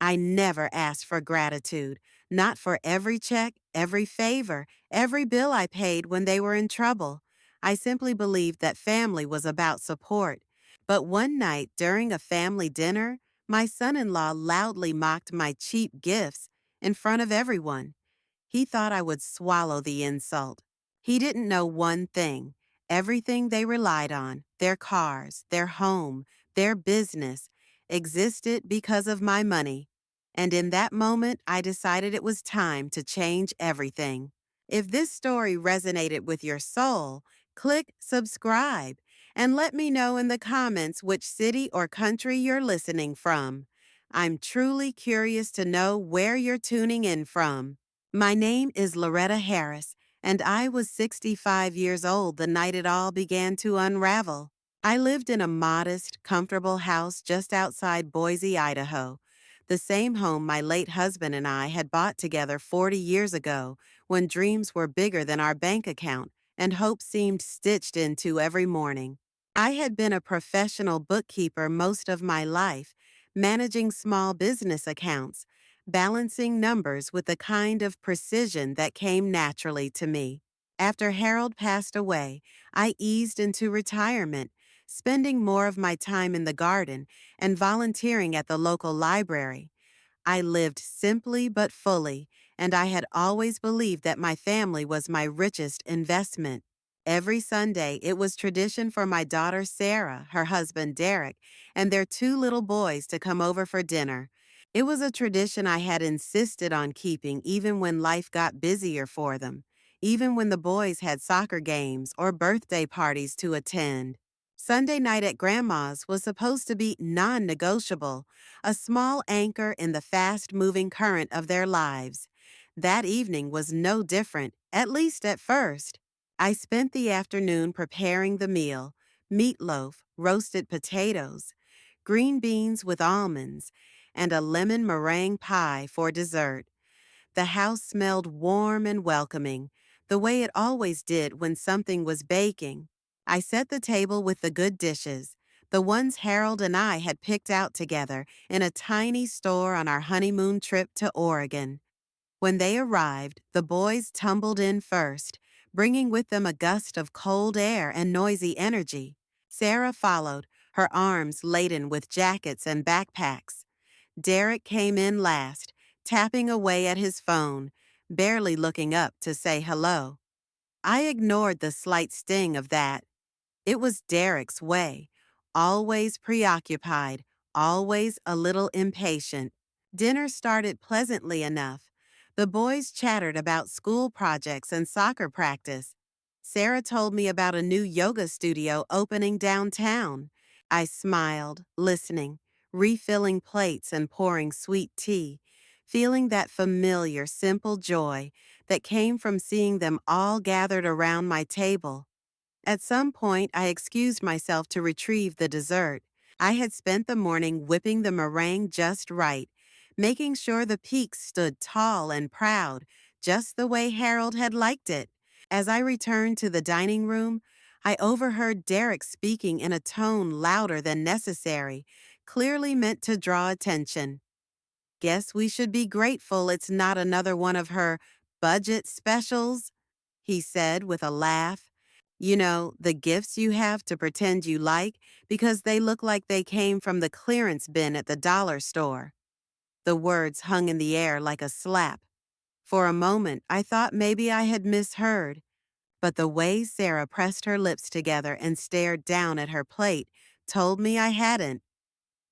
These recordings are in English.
I never asked for gratitude, not for every check, every favor, every bill I paid when they were in trouble. I simply believed that family was about support. But one night during a family dinner, my son in law loudly mocked my cheap gifts in front of everyone. He thought I would swallow the insult. He didn't know one thing. Everything they relied on, their cars, their home, their business, existed because of my money. And in that moment, I decided it was time to change everything. If this story resonated with your soul, click subscribe and let me know in the comments which city or country you're listening from. I'm truly curious to know where you're tuning in from. My name is Loretta Harris, and I was 65 years old the night it all began to unravel. I lived in a modest, comfortable house just outside Boise, Idaho, the same home my late husband and I had bought together 40 years ago when dreams were bigger than our bank account and hope seemed stitched into every morning. I had been a professional bookkeeper most of my life, managing small business accounts, balancing numbers with the kind of precision that came naturally to me. After Harold passed away, I eased into retirement, spending more of my time in the garden and volunteering at the local library. I lived simply but fully, and I had always believed that my family was my richest investment. Every Sunday, it was tradition for my daughter Sarah, her husband Derek, and their two little boys to come over for dinner. It was a tradition I had insisted on keeping even when life got busier for them, even when the boys had soccer games or birthday parties to attend. Sunday night at Grandma's was supposed to be non-negotiable, a small anchor in the fast-moving current of their lives. That evening was no different, at least at first. I spent the afternoon preparing the meal: meatloaf, roasted potatoes, green beans with almonds, and a lemon meringue pie for dessert. The house smelled warm and welcoming, the way it always did when something was baking. I set the table with the good dishes, the ones Harold and I had picked out together in a tiny store on our honeymoon trip to Oregon. When they arrived, the boys tumbled in first, bringing with them a gust of cold air and noisy energy. Sarah followed, her arms laden with jackets and backpacks. Derek came in last, tapping away at his phone, barely looking up to say hello. I ignored the slight sting of that. It was Derek's way, always preoccupied, always a little impatient. Dinner started pleasantly enough. The boys chattered about school projects and soccer practice. Sarah told me about a new yoga studio opening downtown. I smiled, listening, refilling plates and pouring sweet tea, feeling that familiar, simple joy that came from seeing them all gathered around my table. At some point, I excused myself to retrieve the dessert. I had spent the morning whipping the meringue just right, making sure the peaks stood tall and proud, just the way Harold had liked it. As I returned to the dining room, I overheard Derek speaking in a tone louder than necessary, clearly meant to draw attention. "Guess we should be grateful it's not another one of her budget specials," he said with a laugh. "You know, the gifts you have to pretend you like because they look like they came from the clearance bin at the dollar store." The words hung in the air like a slap. For a moment, I thought maybe I had misheard, but the way Sarah pressed her lips together and stared down at her plate told me I hadn't.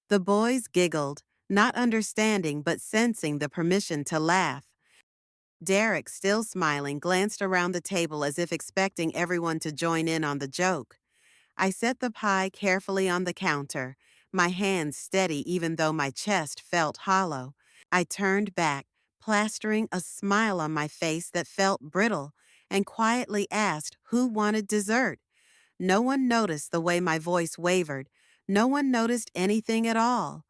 The boys giggled, not understanding but sensing the permission to laugh. Derek, still smiling, glanced around the table as if expecting everyone to join in on the joke. I set the pie carefully on the counter, my hands steady even though my chest felt hollow. I turned back, plastering a smile on my face that felt brittle, and quietly asked who wanted dessert. No one noticed the way my voice wavered. No one noticed anything at all.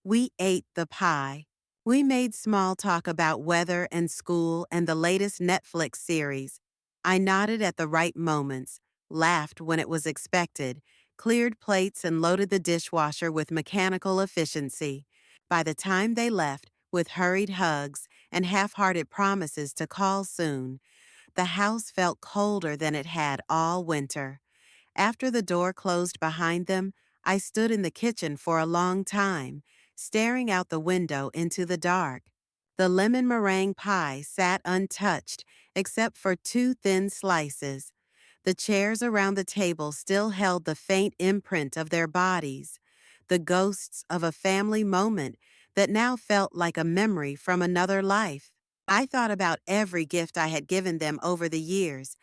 We ate the pie. We made small talk about weather and school and the latest Netflix series. I nodded at the right moments, laughed when it was expected, cleared plates and loaded the dishwasher with mechanical efficiency. By the time they left, with hurried hugs and half-hearted promises to call soon, the house felt colder than it had all winter. After the door closed behind them, I stood in the kitchen for a long time, staring out the window into the dark. The lemon meringue pie sat untouched, except for two thin slices. The chairs around the table still held the faint imprint of their bodies, the ghosts of a family moment that now felt like a memory from another life. I thought about every gift I had given them over the years.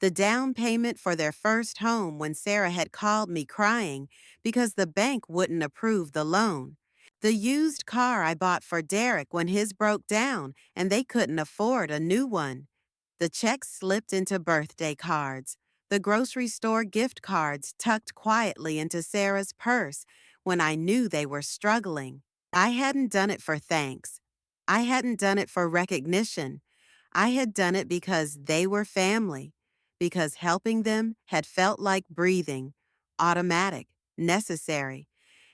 The down payment for their first home when Sarah had called me crying because the bank wouldn't approve the loan. The used car I bought for Derek when his broke down and they couldn't afford a new one. The checks slipped into birthday cards. The grocery store gift cards tucked quietly into Sarah's purse when I knew they were struggling. I hadn't done it for thanks. I hadn't done it for recognition. I had done it because they were family, because helping them had felt like breathing, automatic, necessary.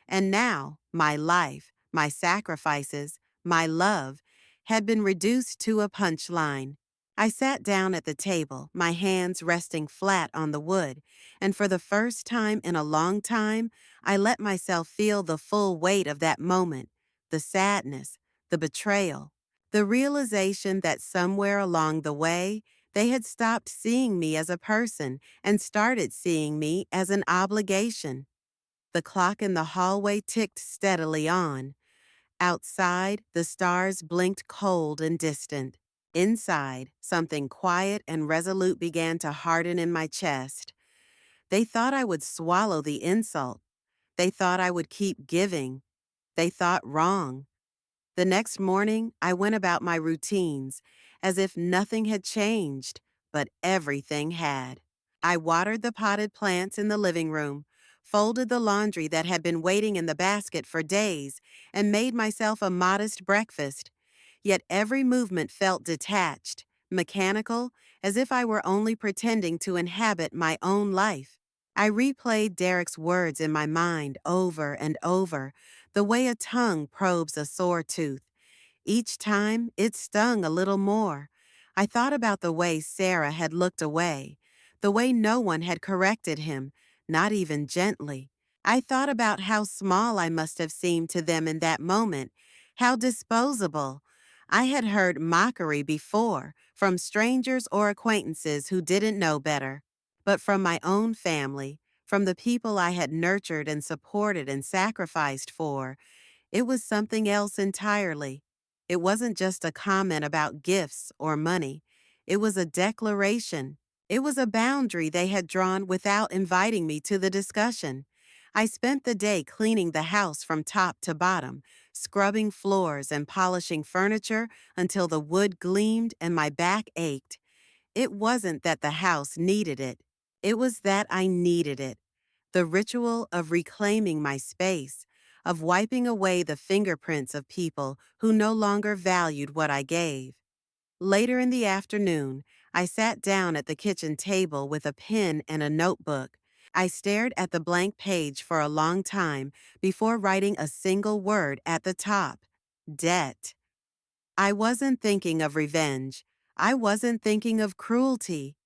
And now, my life, my sacrifices, my love had been reduced to a punchline. I sat down at the table, my hands resting flat on the wood, and for the first time in a long time, I let myself feel the full weight of that moment, the sadness, the betrayal, the realization that somewhere along the way, they had stopped seeing me as a person and started seeing me as an obligation. The clock in the hallway ticked steadily on. Outside, the stars blinked cold and distant. Inside, something quiet and resolute began to harden in my chest. They thought I would swallow the insult. They thought I would keep giving. They thought wrong. The next morning, I went about my routines, as if nothing had changed, but everything had. I watered the potted plants in the living room, folded the laundry that had been waiting in the basket for days, and made myself a modest breakfast. Yet every movement felt detached, mechanical, as if I were only pretending to inhabit my own life. I replayed Derek's words in my mind over and over, the way a tongue probes a sore tooth. Each time, it stung a little more. I thought about the way Sarah had looked away, the way no one had corrected him, not even gently. I thought about how small I must have seemed to them in that moment, how disposable. I had heard mockery before, from strangers or acquaintances who didn't know better. But from my own family, from the people I had nurtured and supported and sacrificed for, it was something else entirely. It wasn't just a comment about gifts or money. It was a declaration. It was a boundary they had drawn without inviting me to the discussion. I spent the day cleaning the house from top to bottom, scrubbing floors and polishing furniture until the wood gleamed and my back ached. It wasn't that the house needed it. It was that I needed it. The ritual of reclaiming my space, of wiping away the fingerprints of people who no longer valued what I gave. Later in the afternoon, I sat down at the kitchen table with a pen and a notebook. I stared at the blank page for a long time before writing a single word at the top: debt. I wasn't thinking of revenge. I wasn't thinking of cruelty.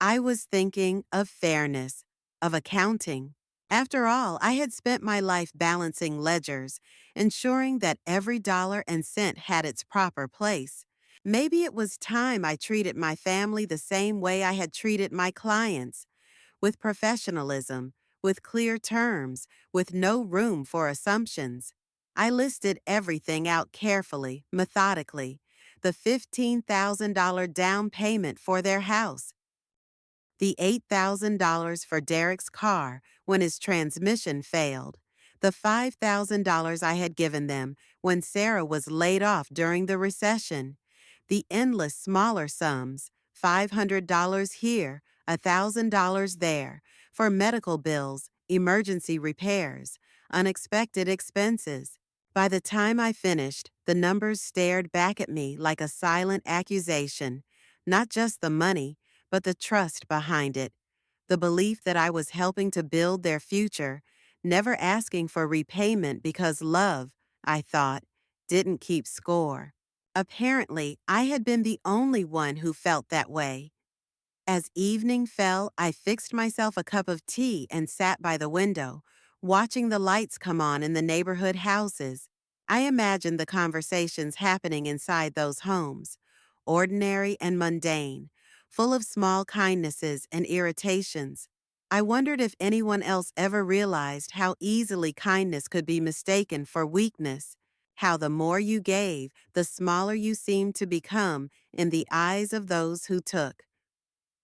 I was thinking of fairness, of accounting. After all, I had spent my life balancing ledgers, ensuring that every dollar and cent had its proper place. Maybe it was time I treated my family the same way I had treated my clients, with professionalism, with clear terms, with no room for assumptions. I listed everything out carefully, methodically. The $15,000 down payment for their house, the $8,000 for Derek's car when his transmission failed, the $5,000 I had given them when Sarah was laid off during the recession, the endless smaller sums, $500 here, $1,000 there, for medical bills, emergency repairs, unexpected expenses. By the time I finished, the numbers stared back at me like a silent accusation, not just the money, but the trust behind it, the belief that I was helping to build their future, never asking for repayment because love, I thought, didn't keep score. Apparently, I had been the only one who felt that way. As evening fell, I fixed myself a cup of tea and sat by the window, watching the lights come on in the neighborhood houses. I imagined the conversations happening inside those homes, ordinary and mundane, full of small kindnesses and irritations. I wondered if anyone else ever realized how easily kindness could be mistaken for weakness, how the more you gave, the smaller you seemed to become in the eyes of those who took.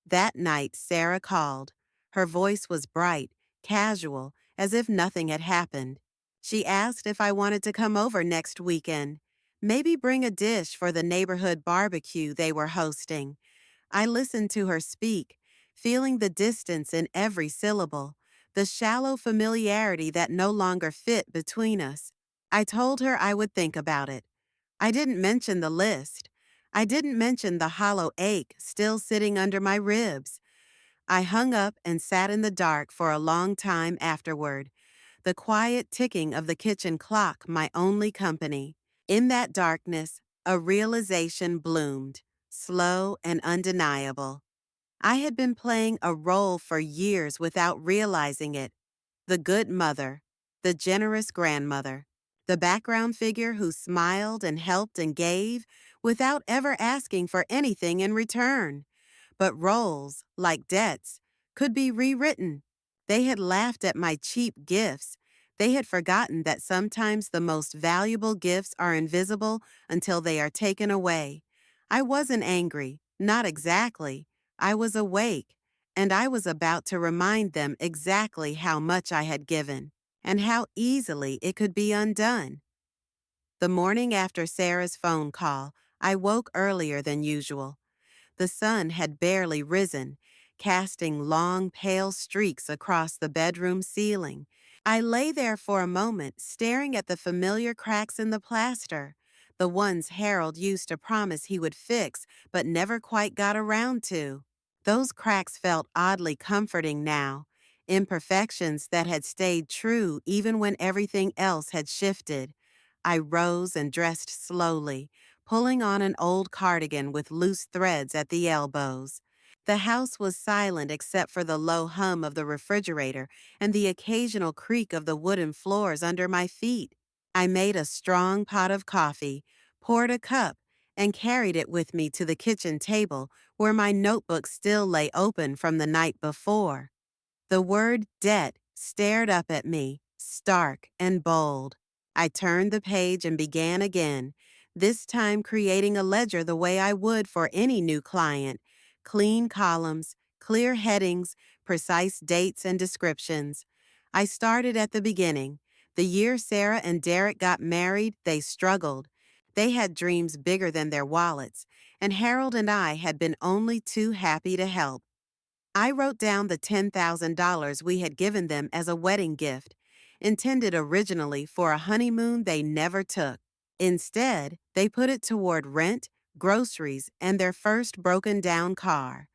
That night, Sarah called. Her voice was bright, casual, as if nothing had happened. She asked if I wanted to come over next weekend, maybe bring a dish for the neighborhood barbecue they were hosting. I listened to her speak, feeling the distance in every syllable, the shallow familiarity that no longer fit between us. I told her I would think about it. I didn't mention the list. I didn't mention the hollow ache still sitting under my ribs. I hung up and sat in the dark for a long time afterward, the quiet ticking of the kitchen clock my only company. In that darkness, a realization bloomed, slow and undeniable. I had been playing a role for years without realizing it. The good mother, the generous grandmother, the background figure who smiled and helped and gave without ever asking for anything in return. But roles, like debts, could be rewritten. They had laughed at my cheap gifts. They had forgotten that sometimes the most valuable gifts are invisible until they are taken away. I wasn't angry, not exactly. I was awake, and I was about to remind them exactly how much I had given and how easily it could be undone. The morning after Sarah's phone call, I woke earlier than usual. The sun had barely risen, casting long, pale streaks across the bedroom ceiling. I lay there for a moment, staring at the familiar cracks in the plaster, the ones Harold used to promise he would fix but never quite got around to. Those cracks felt oddly comforting now, imperfections that had stayed true even when everything else had shifted. I rose and dressed slowly, pulling on an old cardigan with loose threads at the elbows. The house was silent except for the low hum of the refrigerator and the occasional creak of the wooden floors under my feet. I made a strong pot of coffee, poured a cup, and carried it with me to the kitchen table where my notebook still lay open from the night before. The word debt stared up at me, stark and bold. I turned the page and began again, this time creating a ledger the way I would for any new client. Clean columns, clear headings, precise dates and descriptions. I started at the beginning. The year Sarah and Derek got married, they struggled. They had dreams bigger than their wallets, and Harold and I had been only too happy to help. I wrote down the $10,000 we had given them as a wedding gift, intended originally for a honeymoon they never took. Instead, they put it toward rent, groceries, and their first broken down car.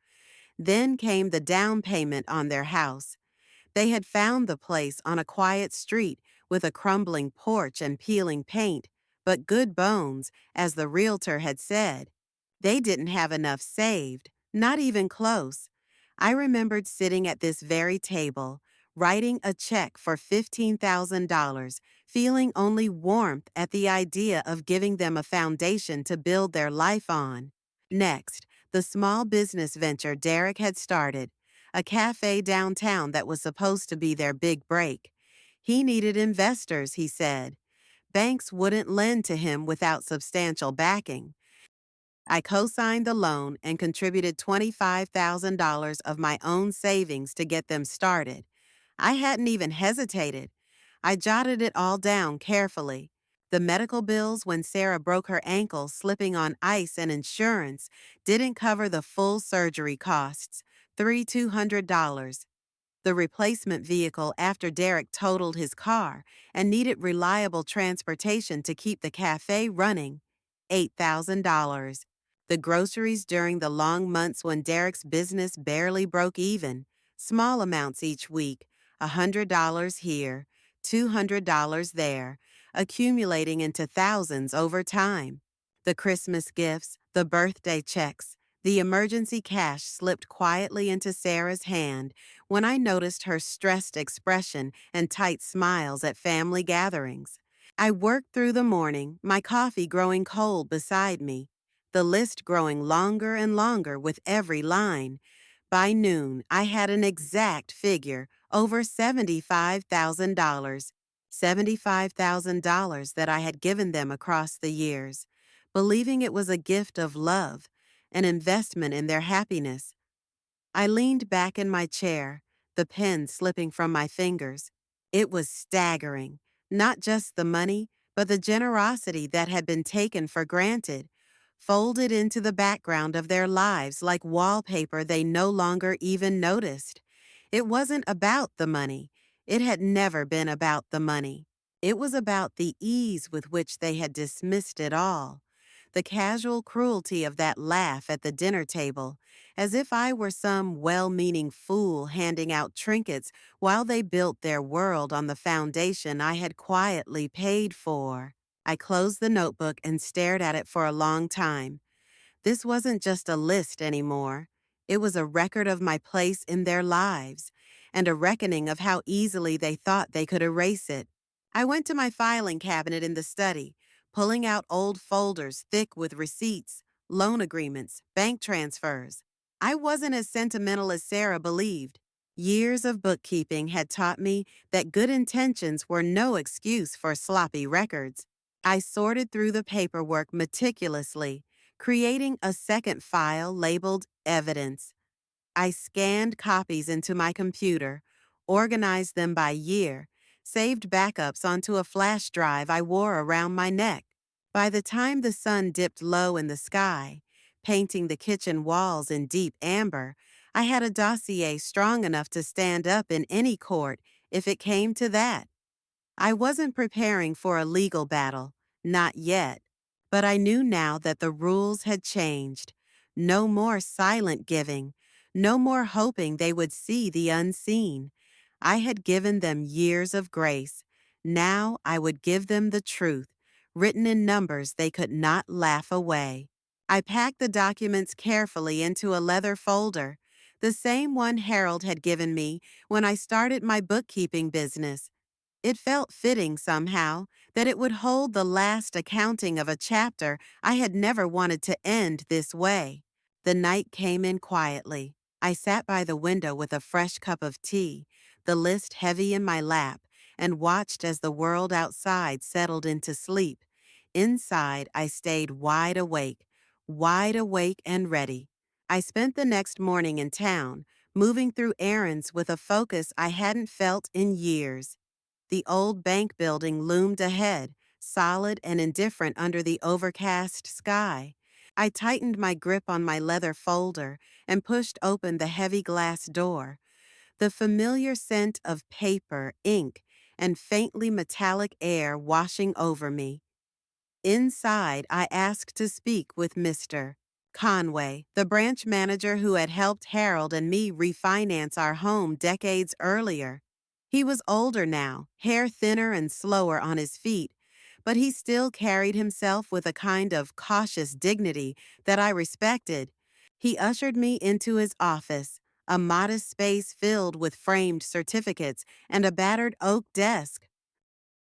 Then came the down payment on their house. They had found the place on a quiet street with a crumbling porch and peeling paint, but good bones, as the realtor had said. They didn't have enough saved, not even close. I remembered sitting at this very table, writing a check for $15,000, feeling only warmth at the idea of giving them a foundation to build their life on. Next, the small business venture Derek had started, a cafe downtown that was supposed to be their big break. He needed investors, he said. Banks wouldn't lend to him without substantial backing. I co-signed the loan and contributed $25,000 of my own savings to get them started. I hadn't even hesitated. I jotted it all down carefully. The medical bills when Sarah broke her ankle slipping on ice and insurance didn't cover the full surgery costs, $200. The replacement vehicle after Derek totaled his car and needed reliable transportation to keep the cafe running, $8,000. The groceries during the long months when Derek's business barely broke even, small amounts each week, $100 here, $200 there, accumulating into thousands over time. The Christmas gifts, the birthday checks, the emergency cash slipped quietly into Sarah's hand when I noticed her stressed expression and tight smiles at family gatherings. I worked through the morning, my coffee growing cold beside me, the list growing longer and longer with every line. By noon, I had an exact figure, over $75,000. $75,000 that I had given them across the years, believing it was a gift of love, an investment in their happiness. I leaned back in my chair, the pen slipping from my fingers. It was staggering, not just the money, but the generosity that had been taken for granted, folded into the background of their lives like wallpaper they no longer even noticed. It wasn't about the money. It had never been about the money. It was about the ease with which they had dismissed it all. The casual cruelty of that laugh at the dinner table, as if I were some well-meaning fool handing out trinkets while they built their world on the foundation I had quietly paid for. I closed the notebook and stared at it for a long time. This wasn't just a list anymore. It was a record of my place in their lives, and a reckoning of how easily they thought they could erase it. I went to my filing cabinet in the study, pulling out old folders thick with receipts, loan agreements, bank transfers. I wasn't as sentimental as Sarah believed. Years of bookkeeping had taught me that good intentions were no excuse for sloppy records. I sorted through the paperwork meticulously, creating a second file labeled Evidence. I scanned copies into my computer, organized them by year, saved backups onto a flash drive I wore around my neck. By the time the sun dipped low in the sky, painting the kitchen walls in deep amber, I had a dossier strong enough to stand up in any court if it came to that. I wasn't preparing for a legal battle, not yet, but I knew now that the rules had changed. No more silent giving, no more hoping they would see the unseen. I had given them years of grace. Now I would give them the truth, written in numbers they could not laugh away. I packed the documents carefully into a leather folder, the same one Harold had given me when I started my bookkeeping business. It felt fitting somehow that it would hold the last accounting of a chapter I had never wanted to end this way. The night came in quietly. I sat by the window with a fresh cup of tea, the list heavy in my lap, and watched as the world outside settled into sleep. Inside, I stayed wide awake and ready. I spent the next morning in town, moving through errands with a focus I hadn't felt in years. The old bank building loomed ahead, solid and indifferent under the overcast sky. I tightened my grip on my leather folder and pushed open the heavy glass door. The familiar scent of paper, ink, and faintly metallic air washing over me. Inside, I asked to speak with Mr. Conway, the branch manager who had helped Harold and me refinance our home decades earlier. He was older now, hair thinner and slower on his feet, but he still carried himself with a kind of cautious dignity that I respected. He ushered me into his office, a modest space filled with framed certificates and a battered oak desk.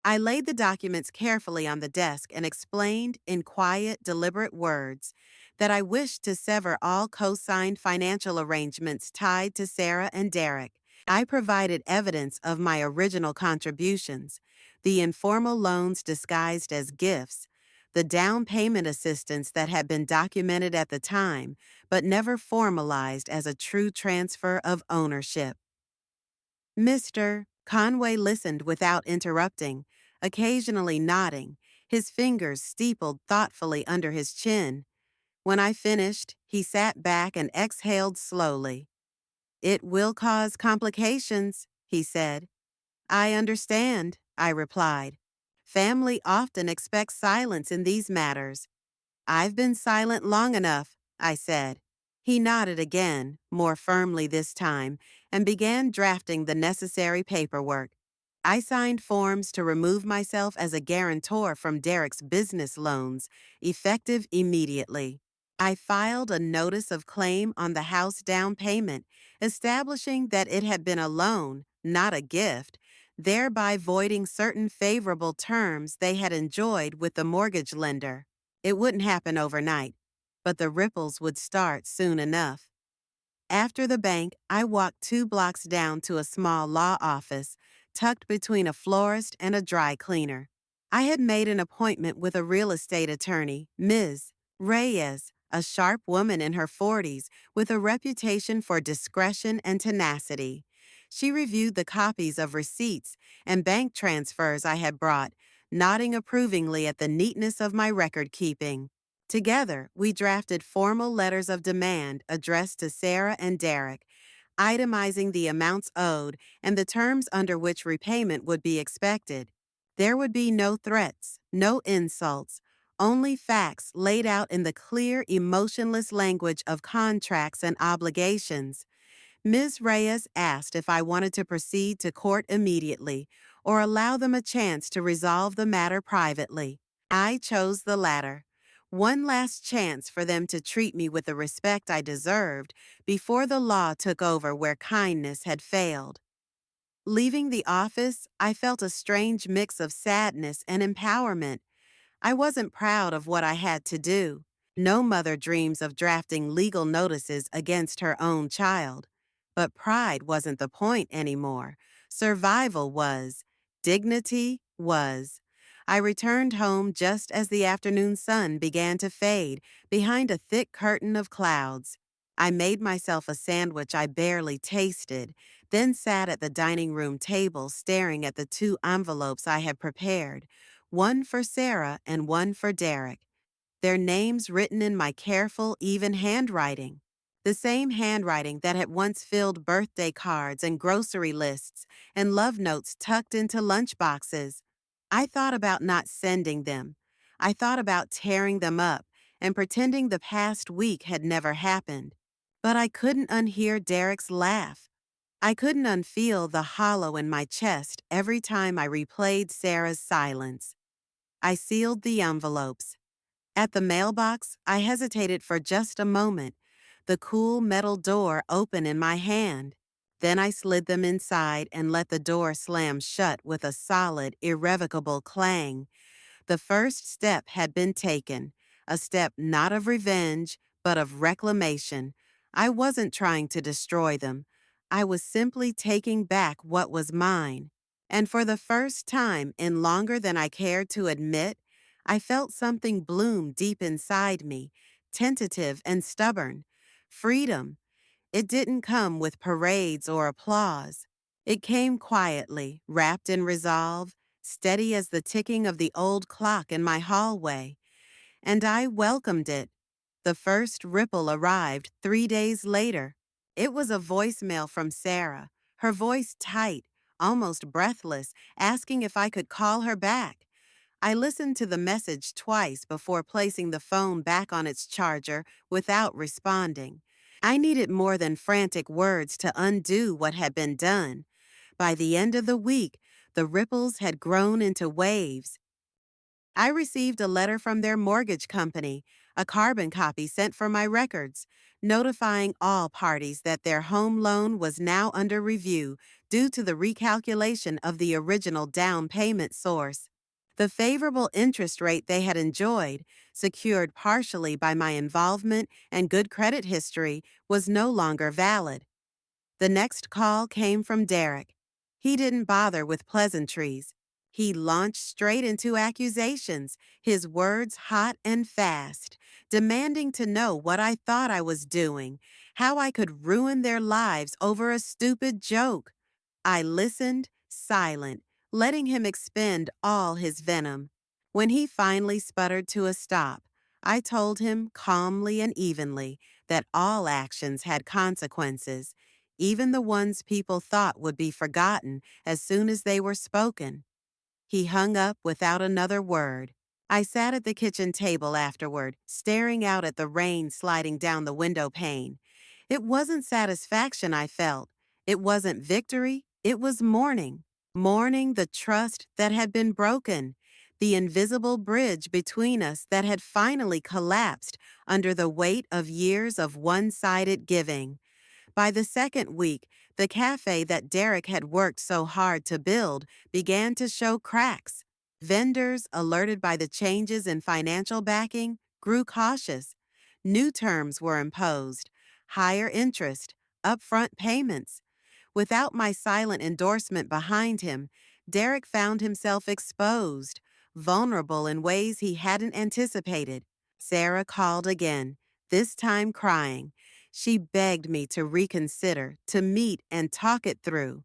I laid the documents carefully on the desk and explained in quiet, deliberate words that I wished to sever all co-signed financial arrangements tied to Sarah and Derek. I provided evidence of my original contributions, the informal loans disguised as gifts, the down payment assistance that had been documented at the time but never formalized as a true transfer of ownership. Mr. Conway listened without interrupting, occasionally nodding, his fingers steepled thoughtfully under his chin. When I finished, he sat back and exhaled slowly. "It will cause complications," he said. "I understand," I replied. "Family often expects silence in these matters." "I've been silent long enough," I said. He nodded again, more firmly this time, and began drafting the necessary paperwork. I signed forms to remove myself as a guarantor from Derek's business loans, effective immediately. I filed a notice of claim on the house down payment, establishing that it had been a loan, not a gift, thereby voiding certain favorable terms they had enjoyed with the mortgage lender. It wouldn't happen overnight, but the ripples would start soon enough. After the bank, I walked 2 blocks down to a small law office, tucked between a florist and a dry cleaner. I had made an appointment with a real estate attorney, Ms. Reyes, a sharp woman in her 40s with a reputation for discretion and tenacity. She reviewed the copies of receipts and bank transfers I had brought, nodding approvingly at the neatness of my record keeping. Together, we drafted formal letters of demand addressed to Sarah and Derek, itemizing the amounts owed and the terms under which repayment would be expected. There would be no threats, no insults, only facts laid out in the clear, emotionless language of contracts and obligations. Ms. Reyes asked if I wanted to proceed to court immediately or allow them a chance to resolve the matter privately. I chose the latter. One last chance for them to treat me with the respect I deserved before the law took over where kindness had failed. Leaving the office, I felt a strange mix of sadness and empowerment. I wasn't proud of what I had to do. No mother dreams of drafting legal notices against her own child. But pride wasn't the point anymore. Survival was. Dignity was. I returned home just as the afternoon sun began to fade behind a thick curtain of clouds. I made myself a sandwich I barely tasted, then sat at the dining room table staring at the 2 envelopes I had prepared, one for Sarah and one for Derek, their names written in my careful, even handwriting. The same handwriting that had once filled birthday cards and grocery lists and love notes tucked into lunchboxes. I thought about not sending them. I thought about tearing them up and pretending the past week had never happened. But I couldn't unhear Derek's laugh. I couldn't unfeel the hollow in my chest every time I replayed Sarah's silence. I sealed the envelopes. At the mailbox, I hesitated for just a moment, the cool metal door open in my hand. Then I slid them inside and let the door slam shut with a solid, irrevocable clang. The first step had been taken, a step not of revenge, but of reclamation. I wasn't trying to destroy them. I was simply taking back what was mine. And for the first time in longer than I cared to admit, I felt something bloom deep inside me, tentative and stubborn. Freedom. It didn't come with parades or applause. It came quietly, wrapped in resolve, steady as the ticking of the old clock in my hallway. And I welcomed it. The first ripple arrived 3 days later. It was a voicemail from Sarah, her voice tight, almost breathless, asking if I could call her back. I listened to the message twice before placing the phone back on its charger without responding. I needed more than frantic words to undo what had been done. By the end of the week, the ripples had grown into waves. I received a letter from their mortgage company, a carbon copy sent for my records, notifying all parties that their home loan was now under review due to the recalculation of the original down payment source. The favorable interest rate they had enjoyed, secured partially by my involvement and good credit history, was no longer valid. The next call came from Derek. He didn't bother with pleasantries. He launched straight into accusations, his words hot and fast, demanding to know what I thought I was doing, how I could ruin their lives over a stupid joke. I listened, silent, letting him expend all his venom. When he finally sputtered to a stop, I told him calmly and evenly that all actions had consequences, even the ones people thought would be forgotten as soon as they were spoken. He hung up without another word. I sat at the kitchen table afterward, staring out at the rain sliding down the window pane. It wasn't satisfaction I felt. It wasn't victory. It was mourning. mourning the trust that had been broken, the invisible bridge between us that had finally collapsed under the weight of years of one-sided giving. By the second week, the cafe that Derek had worked so hard to build began to show cracks. Vendors, alerted by the changes in financial backing, grew cautious. New terms were imposed, higher interest, upfront payments. Without my silent endorsement behind him, Derek found himself exposed, vulnerable in ways he hadn't anticipated. Sarah called again, this time crying. She begged me to reconsider, to meet and talk it through.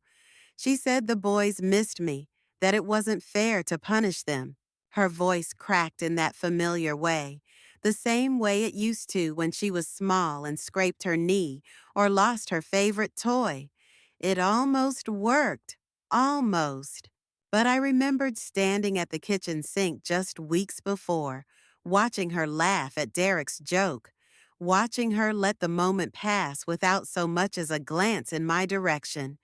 She said the boys missed me, that it wasn't fair to punish them. Her voice cracked in that familiar way, the same way it used to when she was small and scraped her knee or lost her favorite toy. It almost worked. Almost. But I remembered standing at the kitchen sink just weeks before, watching her laugh at Derek's joke, watching her let the moment pass without so much as a glance in my direction.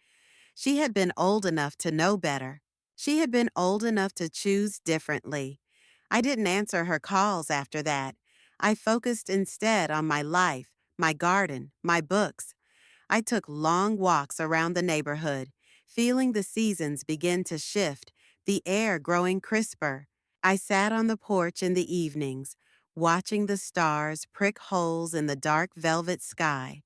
She had been old enough to know better. She had been old enough to choose differently. I didn't answer her calls after that. I focused instead on my life, my garden, my books. I took long walks around the neighborhood, feeling the seasons begin to shift, the air growing crisper. I sat on the porch in the evenings, watching the stars prick holes in the dark velvet sky,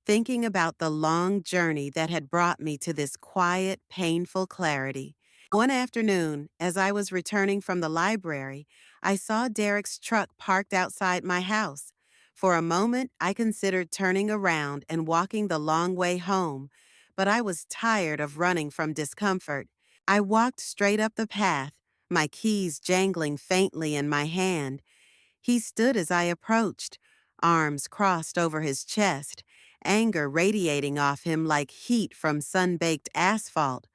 thinking about the long journey that had brought me to this quiet, painful clarity. One afternoon, as I was returning from the library, I saw Derek's truck parked outside my house. For a moment, I considered turning around and walking the long way home, but I was tired of running from discomfort. I walked straight up the path, my keys jangling faintly in my hand. He stood as I approached, arms crossed over his chest, anger radiating off him like heat from sun-baked asphalt.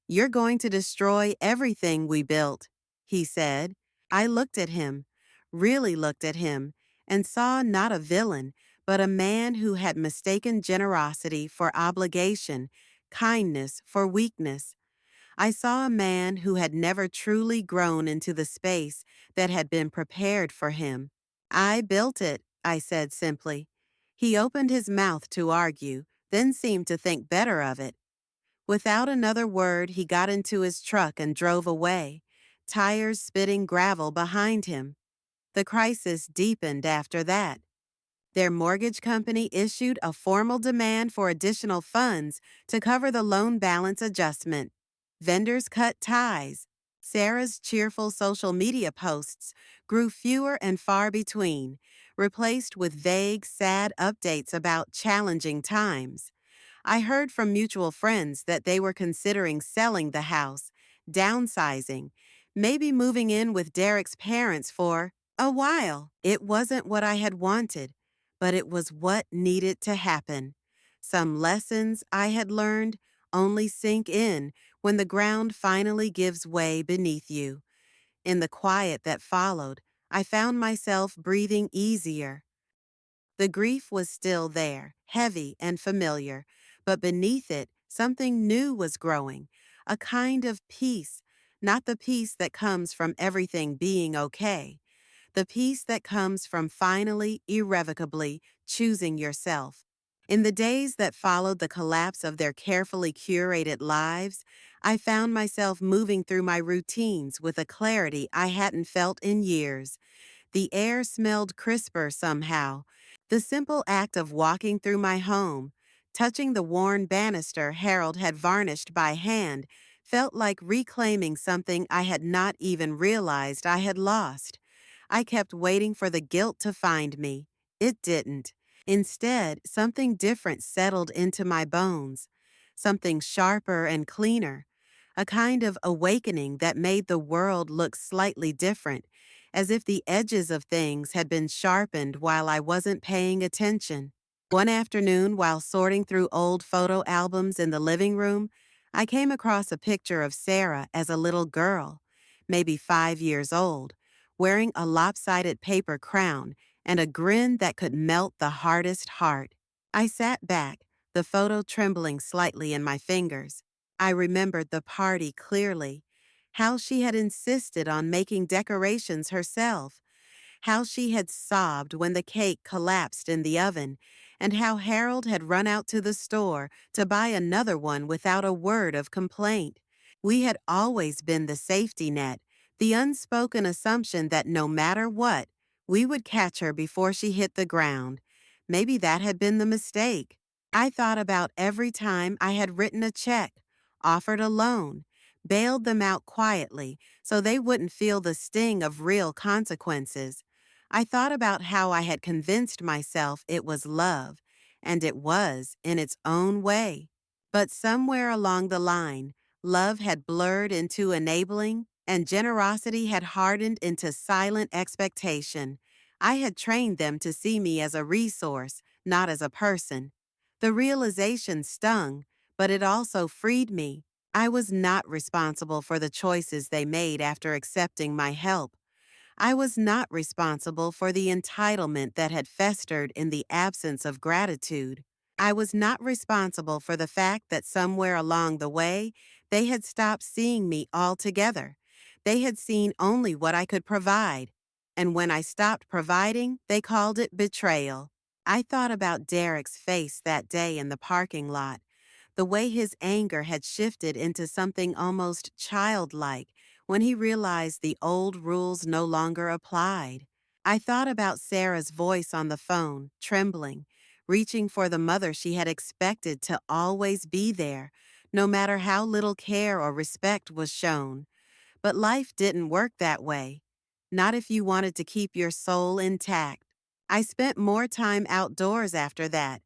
"You're going to destroy everything we built," he said. I looked at him, really looked at him, and saw not a villain, but a man who had mistaken generosity for obligation, kindness for weakness. I saw a man who had never truly grown into the space that had been prepared for him. "I built it," I said simply. He opened his mouth to argue, then seemed to think better of it. Without another word, he got into his truck and drove away, tires spitting gravel behind him. The crisis deepened after that. Their mortgage company issued a formal demand for additional funds to cover the loan balance adjustment. Vendors cut ties. Sarah's cheerful social media posts grew fewer and far between, replaced with vague, sad updates about challenging times. I heard from mutual friends that they were considering selling the house, downsizing, maybe moving in with Derek's parents for a while. It wasn't what I had wanted, but it was what needed to happen. Some lessons I had learned only sink in when the ground finally gives way beneath you. In the quiet that followed, I found myself breathing easier. The grief was still there, heavy and familiar, but beneath it, something new was growing, a kind of peace, not the peace that comes from everything being okay, the peace that comes from finally, irrevocably choosing yourself. In the days that followed the collapse of their carefully curated lives, I found myself moving through my routines with a clarity I hadn't felt in years. The air smelled crisper somehow. The simple act of walking through my home, touching the worn banister Harold had varnished by hand, felt like reclaiming something I had not even realized I had lost. I kept waiting for the guilt to find me. It didn't. Instead, something different settled into my bones, something sharper and cleaner, a kind of awakening that made the world look slightly different, as if the edges of things had been sharpened while I wasn't paying attention. One afternoon, while sorting through old photo albums in the living room, I came across a picture of Sarah as a little girl, maybe 5 years old, wearing a lopsided paper crown and a grin that could melt the hardest heart. I sat back, the photo trembling slightly in my fingers. I remembered the party clearly, how she had insisted on making decorations herself, how she had sobbed when the cake collapsed in the oven, and how Harold had run out to the store to buy another one without a word of complaint. We had always been the safety net, the unspoken assumption that no matter what, we would catch her before she hit the ground. Maybe that had been the mistake. I thought about every time I had written a check, offered a loan, bailed them out quietly so they wouldn't feel the sting of real consequences. I thought about how I had convinced myself it was love, and it was in its own way. But somewhere along the line, love had blurred into enabling, and generosity had hardened into silent expectation. I had trained them to see me as a resource, not as a person. The realization stung, but it also freed me. I was not responsible for the choices they made after accepting my help. I was not responsible for the entitlement that had festered in the absence of gratitude. I was not responsible for the fact that somewhere along the way, they had stopped seeing me altogether. They had seen only what I could provide. And when I stopped providing, they called it betrayal. I thought about Derek's face that day in the parking lot, the way his anger had shifted into something almost childlike when he realized the old rules no longer applied. I thought about Sarah's voice on the phone, trembling, reaching for the mother she had expected to always be there, no matter how little care or respect was shown. But life didn't work that way. Not if you wanted to keep your soul intact. I spent more time outdoors after that.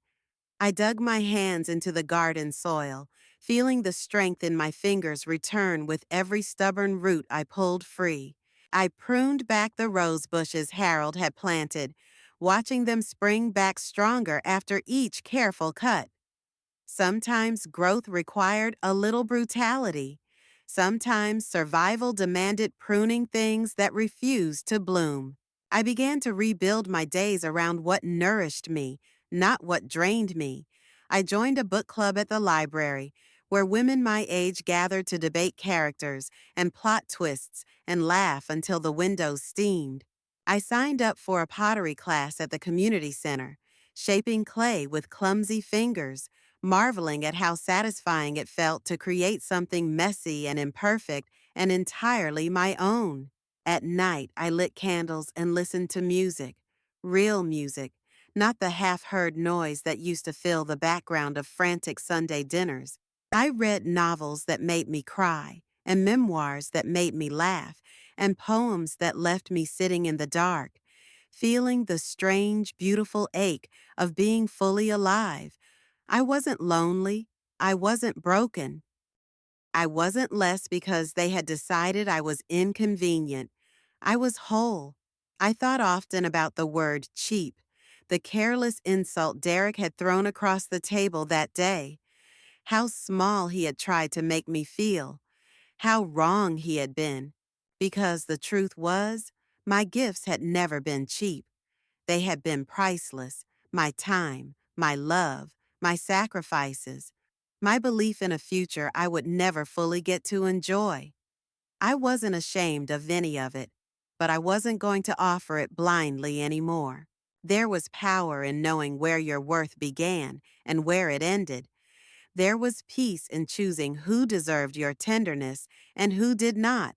I dug my hands into the garden soil, feeling the strength in my fingers return with every stubborn root I pulled free. I pruned back the rose bushes Harold had planted, watching them spring back stronger after each careful cut. Sometimes growth required a little brutality. Sometimes survival demanded pruning things that refused to bloom. I began to rebuild my days around what nourished me, not what drained me. I joined a book club at the library, where women my age gathered to debate characters and plot twists and laugh until the windows steamed. I signed up for a pottery class at the community center, shaping clay with clumsy fingers, marveling at how satisfying it felt to create something messy and imperfect and entirely my own. At night, I lit candles and listened to music, real music, not the half-heard noise that used to fill the background of frantic Sunday dinners. I read novels that made me cry, and memoirs that made me laugh, and poems that left me sitting in the dark, feeling the strange, beautiful ache of being fully alive. I wasn't lonely. I wasn't broken. I wasn't less because they had decided I was inconvenient. I was whole. I thought often about the word cheap, the careless insult Derek had thrown across the table that day, how small he had tried to make me feel, how wrong he had been. Because the truth was, my gifts had never been cheap. They had been priceless: my time, my love, my sacrifices, my belief in a future I would never fully get to enjoy. I wasn't ashamed of any of it, but I wasn't going to offer it blindly anymore. There was power in knowing where your worth began and where it ended. There was peace in choosing who deserved your tenderness and who did not.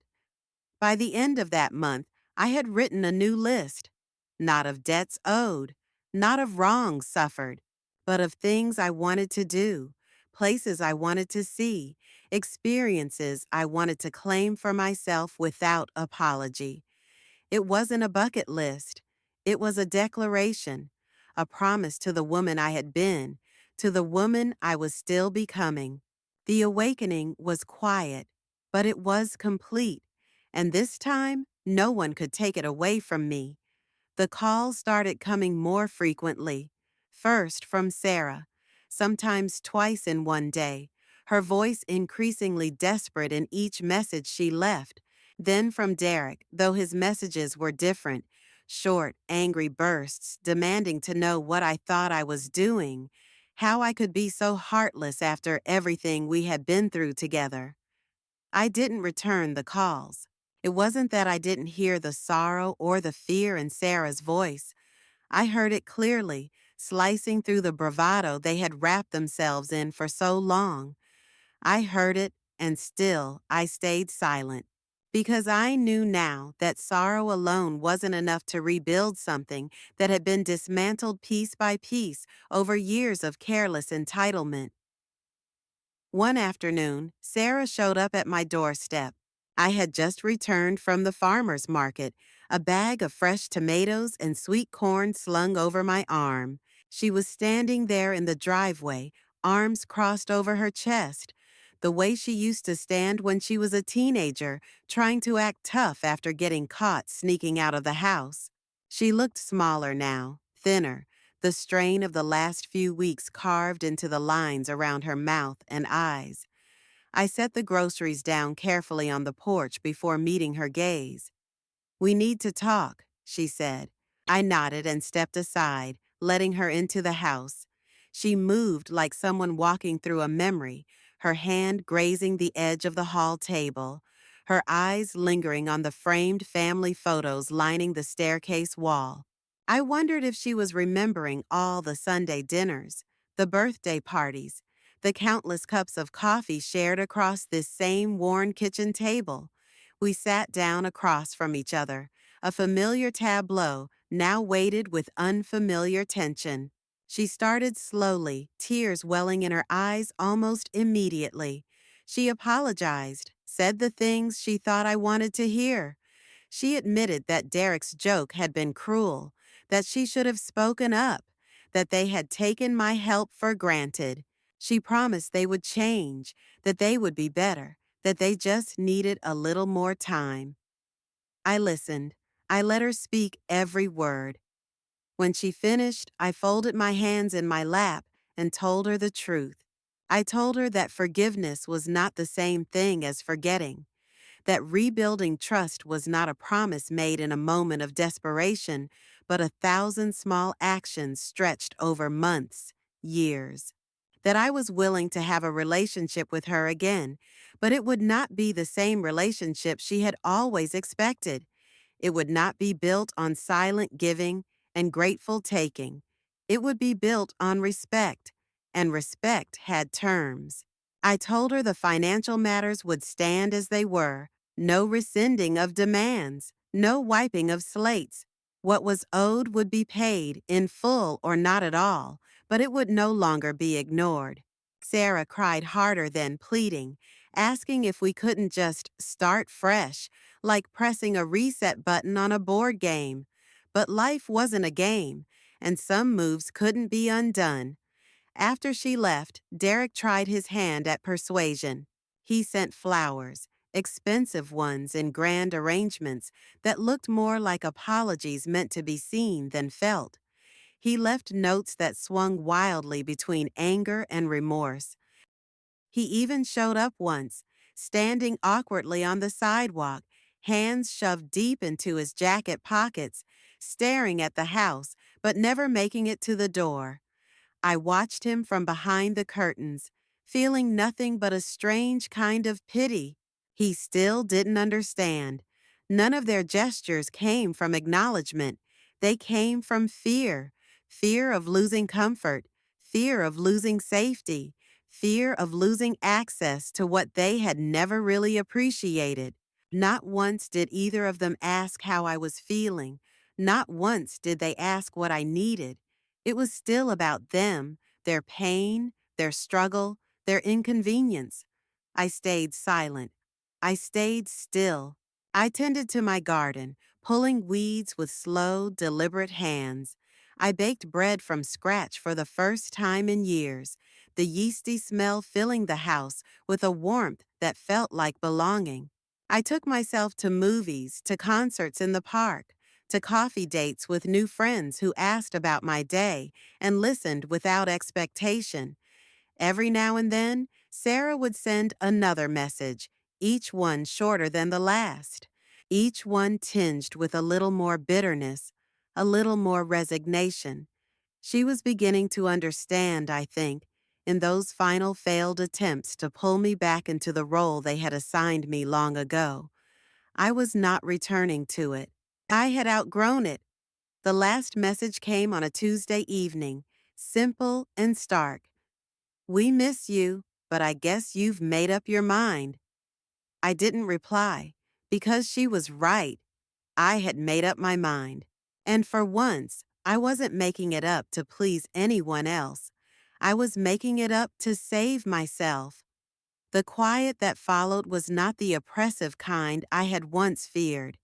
By the end of that month, I had written a new list, not of debts owed, not of wrongs suffered, but of things I wanted to do, places I wanted to see, experiences I wanted to claim for myself without apology. It wasn't a bucket list. It was a declaration, a promise to the woman I had been, to the woman I was still becoming. The awakening was quiet, but it was complete, and this time no one could take it away from me. The calls started coming more frequently. First from Sarah, sometimes twice in one day, her voice increasingly desperate in each message she left. Then from Derek, though his messages were different, short, angry bursts demanding to know what I thought I was doing, how I could be so heartless after everything we had been through together. I didn't return the calls. It wasn't that I didn't hear the sorrow or the fear in Sarah's voice. I heard it clearly, slicing through the bravado they had wrapped themselves in for so long. I heard it, and still I stayed silent. Because I knew now that sorrow alone wasn't enough to rebuild something that had been dismantled piece by piece over years of careless entitlement. One afternoon, Sarah showed up at my doorstep. I had just returned from the farmer's market, a bag of fresh tomatoes and sweet corn slung over my arm. She was standing there in the driveway, arms crossed over her chest, the way she used to stand when she was a teenager, trying to act tough after getting caught sneaking out of the house. She looked smaller now, thinner, the strain of the last few weeks carved into the lines around her mouth and eyes. I set the groceries down carefully on the porch before meeting her gaze. "We need to talk," she said. I nodded and stepped aside, letting her into the house. She moved like someone walking through a memory, her hand grazing the edge of the hall table, her eyes lingering on the framed family photos lining the staircase wall. I wondered if she was remembering all the Sunday dinners, the birthday parties, the countless cups of coffee shared across this same worn kitchen table. We sat down across from each other, a familiar tableau now weighted with unfamiliar tension. She started slowly, tears welling in her eyes almost immediately. She apologized, said the things she thought I wanted to hear. She admitted that Derek's joke had been cruel, that she should have spoken up, that they had taken my help for granted. She promised they would change, that they would be better, that they just needed a little more time. I listened. I let her speak every word. When she finished, I folded my hands in my lap and told her the truth. I told her that forgiveness was not the same thing as forgetting, that rebuilding trust was not a promise made in a moment of desperation, but 1,000 small actions stretched over months, years. That I was willing to have a relationship with her again, but it would not be the same relationship she had always expected. It would not be built on silent giving and grateful taking. It would be built on respect, and respect had terms. I told her the financial matters would stand as they were, no rescinding of demands, no wiping of slates. What was owed would be paid, in full or not at all, but it would no longer be ignored. Sarah cried harder than pleading, asking if we couldn't just start fresh, like pressing a reset button on a board game. But life wasn't a game, and some moves couldn't be undone. After she left, Derek tried his hand at persuasion. He sent flowers, expensive ones in grand arrangements that looked more like apologies meant to be seen than felt. He left notes that swung wildly between anger and remorse. He even showed up once, standing awkwardly on the sidewalk, hands shoved deep into his jacket pockets, staring at the house, but never making it to the door. I watched him from behind the curtains, feeling nothing but a strange kind of pity. He still didn't understand. None of their gestures came from acknowledgement. They came from fear. Fear of losing comfort, fear of losing safety, fear of losing access to what they had never really appreciated. Not once did either of them ask how I was feeling. Not once did they ask what I needed. It was still about them, their pain, their struggle, their inconvenience. I stayed silent. I stayed still. I tended to my garden, pulling weeds with slow, deliberate hands. I baked bread from scratch for the first time in years, the yeasty smell filling the house with a warmth that felt like belonging. I took myself to movies, to concerts in the park, to coffee dates with new friends who asked about my day and listened without expectation. Every now and then, Sarah would send another message, each one shorter than the last, each one tinged with a little more bitterness, a little more resignation. She was beginning to understand, I think, in those final failed attempts to pull me back into the role they had assigned me long ago. I was not returning to it. I had outgrown it. The last message came on a Tuesday evening, simple and stark. "We miss you, but I guess you've made up your mind." I didn't reply, because she was right. I had made up my mind. And for once, I wasn't making it up to please anyone else. I was making it up to save myself. The quiet that followed was not the oppressive kind I had once feared.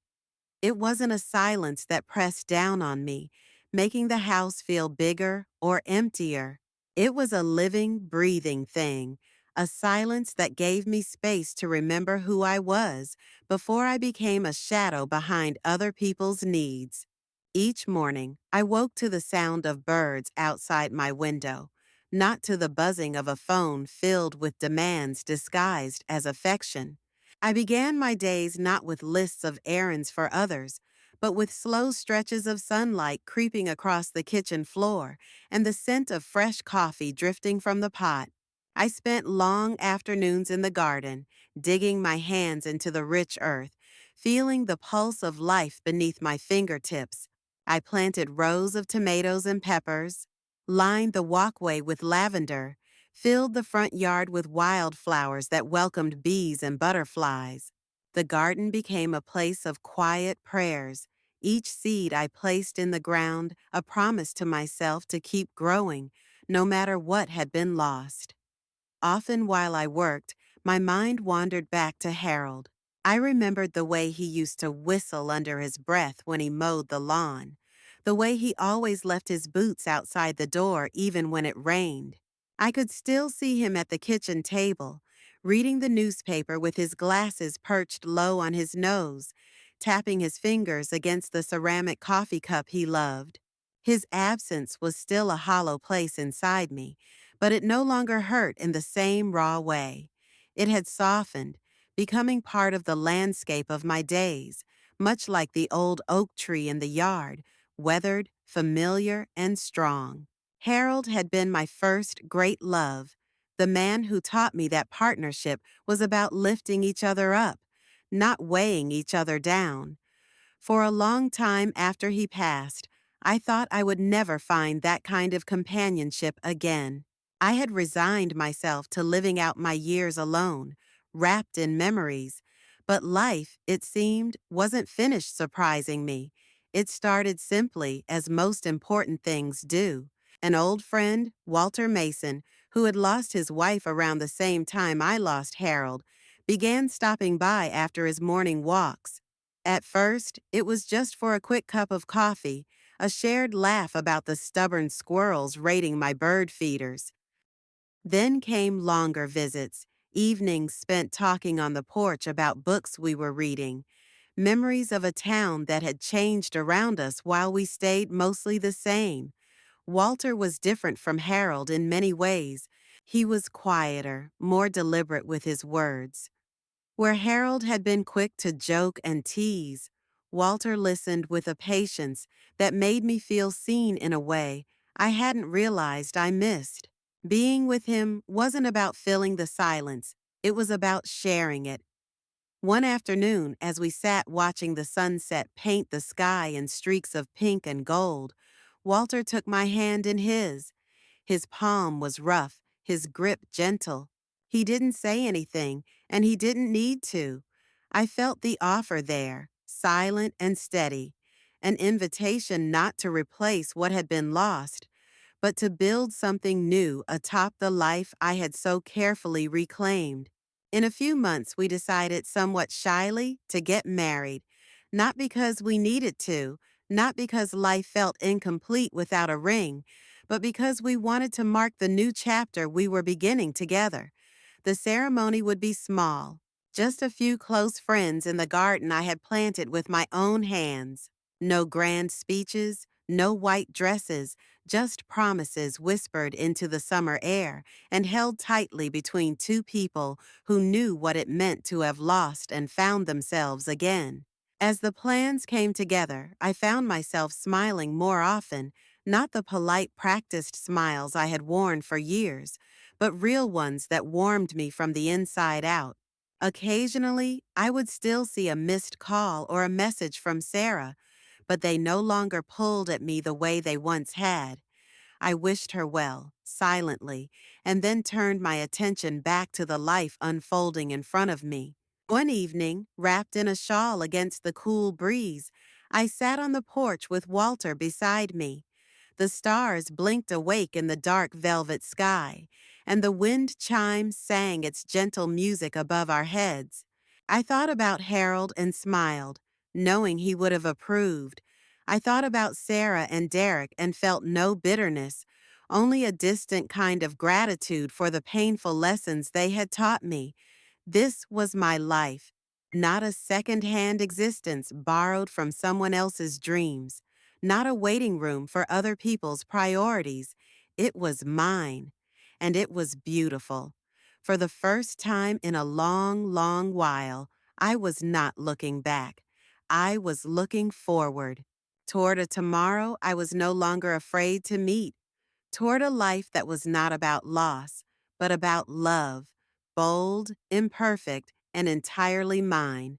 It wasn't a silence that pressed down on me, making the house feel bigger or emptier. It was a living, breathing thing, a silence that gave me space to remember who I was before I became a shadow behind other people's needs. Each morning, I woke to the sound of birds outside my window, not to the buzzing of a phone filled with demands disguised as affection. I began my days not with lists of errands for others, but with slow stretches of sunlight creeping across the kitchen floor and the scent of fresh coffee drifting from the pot. I spent long afternoons in the garden, digging my hands into the rich earth, feeling the pulse of life beneath my fingertips. I planted rows of tomatoes and peppers, lined the walkway with lavender, filled the front yard with wildflowers that welcomed bees and butterflies. The garden became a place of quiet prayers, each seed I placed in the ground a promise to myself to keep growing, no matter what had been lost. Often while I worked, my mind wandered back to Harold. I remembered the way he used to whistle under his breath when he mowed the lawn, the way he always left his boots outside the door even when it rained. I could still see him at the kitchen table, reading the newspaper with his glasses perched low on his nose, tapping his fingers against the ceramic coffee cup he loved. His absence was still a hollow place inside me, but it no longer hurt in the same raw way. It had softened, becoming part of the landscape of my days, much like the old oak tree in the yard, weathered, familiar, and strong. Harold had been my first great love, the man who taught me that partnership was about lifting each other up, not weighing each other down. For a long time after he passed, I thought I would never find that kind of companionship again. I had resigned myself to living out my years alone, wrapped in memories, but life, it seemed, wasn't finished surprising me. It started simply, as most important things do. An old friend, Walter Mason, who had lost his wife around the same time I lost Harold, began stopping by after his morning walks. At first, it was just for a quick cup of coffee, a shared laugh about the stubborn squirrels raiding my bird feeders. Then came longer visits, evenings spent talking on the porch about books we were reading, memories of a town that had changed around us while we stayed mostly the same. Walter was different from Harold in many ways. He was quieter, more deliberate with his words. Where Harold had been quick to joke and tease, Walter listened with a patience that made me feel seen in a way I hadn't realized I missed. Being with him wasn't about filling the silence, it was about sharing it. One afternoon, as we sat watching the sunset paint the sky in streaks of pink and gold, Walter took my hand in his. His palm was rough, his grip gentle. He didn't say anything, and he didn't need to. I felt the offer there, silent and steady, an invitation not to replace what had been lost, but to build something new atop the life I had so carefully reclaimed. In a few months, we decided somewhat shyly to get married, not because we needed to, not because life felt incomplete without a ring, but because we wanted to mark the new chapter we were beginning together. The ceremony would be small, just a few close friends in the garden I had planted with my own hands. No grand speeches, no white dresses, just promises whispered into the summer air and held tightly between two people who knew what it meant to have lost and found themselves again. As the plans came together, I found myself smiling more often, Not the polite, practiced smiles I had worn for years, but real ones that warmed me from the inside out. Occasionally, I would still see a missed call or a message from Sarah, but they no longer pulled at me the way they once had. I wished her well, silently, and then turned my attention back to the life unfolding in front of me. One evening, wrapped in a shawl against the cool breeze, I sat on the porch with Walter beside me. The stars blinked awake in the dark velvet sky, and the wind chime sang its gentle music above our heads. I thought about Harold and smiled, knowing he would have approved. I thought about Sarah and Derek and felt no bitterness, only a distant kind of gratitude for the painful lessons they had taught me. This was my life, not a second-hand existence borrowed from someone else's dreams, not a waiting room for other people's priorities. It was mine, and it was beautiful. For the first time in a long, long while, I was not looking back. I was looking forward, toward a tomorrow I was no longer afraid to meet, toward a life that was not about loss, but about love, bold, imperfect, and entirely mine.